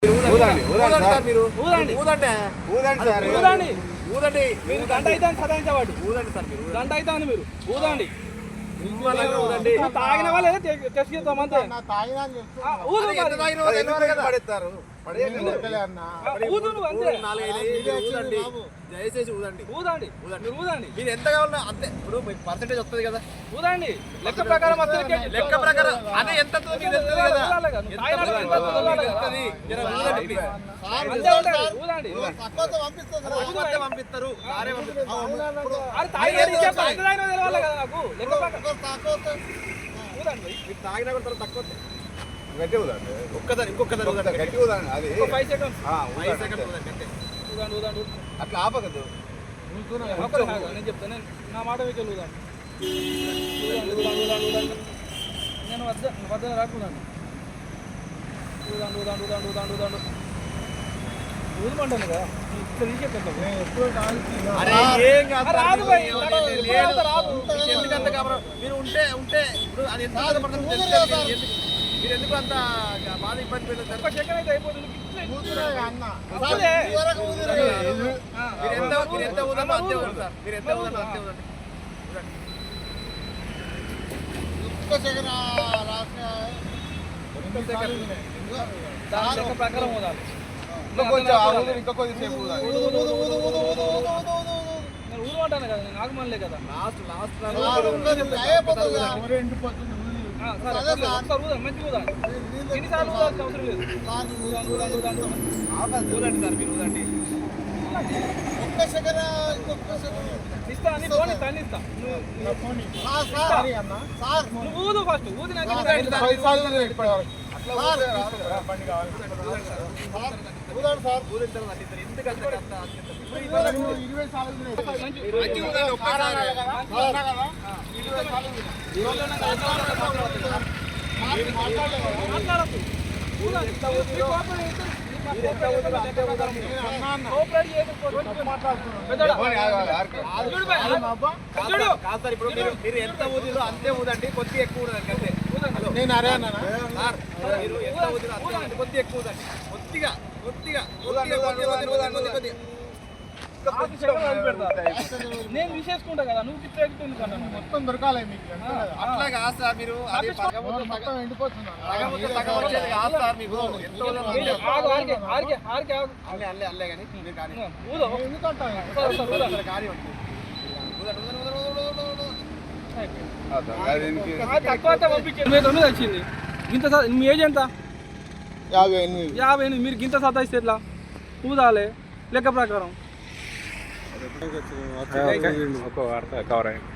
ఊదండి మీరు గంట అయితే సదాయించవాడు గంట అయితే అని మీరు ఊదండి తాగిన వాళ్ళు టెస్ట్ చేద్దాం అంతే దయచేసి ఊదండి ఊదండి మీరు ఎంత కావాలన్నా అంతే. ఇప్పుడు పర్సెంటేజ్ వస్తుంది కదా, ఊదండి. లెక్క ప్రకారం లెక్క ప్రకారం అదే ఎంత పంపిస్తారు. తాగిన తక్కువ గట్టి ఊదండి. ఒక్కసారి ఇంకొకసారి గట్టి ఊదండి. అది 5 సెకండ్స్ అట్లా ఆపకదు. నేను చెప్తాను, నా మాట మీకు ఊదండి. నేను వద్ద రాకుదండి. ఊదమంటాను కదా, ఎందుకంత మీరు ఉంటే ఇప్పుడు అది ఎంత మీరు ఎందుకు అంత బాధ ఇబ్బంది పెడతారు? మీరు ఎంత ఊదలో అంతే ఊదండి సార్. మీరు ఎంత ఊదలో అంతే ఊదండి. ప్రకారం ఊదాలి. నేను ఊదమంటాను కదా, నేను ఆగమనలే కదా. మంచిగా ఊదాలి. ఎన్నిసార్లు ఊదాల్సిన అవసరం లేదు. ఊదండి సార్, మీరు ఊదండి. ఇస్తా అని ఫోన్ ఇస్తా అన్ని ఇస్తా. నువ్వు ఊదు ఫస్ట్, ఊదినాక మాట్లాడద్దు. ఇప్పుడు మీరు ఎంత ఊదిలో అంతే ఊదండి, కొద్దిగా ఎక్కువ ఊదండి అంతే. నేను అరే అన్నా మీరు ఎంత ఊదిలో అంతే కొద్దిగా ఎక్కువ ఊదండి. కొద్దిగా నేను విశేషకుంటా కదా, నువ్వు మొత్తం దొరకాలి మీకు. అట్లా కాదు సార్, మీరు మొత్తం ఎండిపోతున్నా అల్లే కానీ తక్కువ వచ్చింది. ఇంత మీ ఏజ్ ఎంత? 58. మీరు గింత సతాయిస్తే ఎట్లా? ఊదాలి లెక్క ప్రకారం. కవర్ అయ్యింది.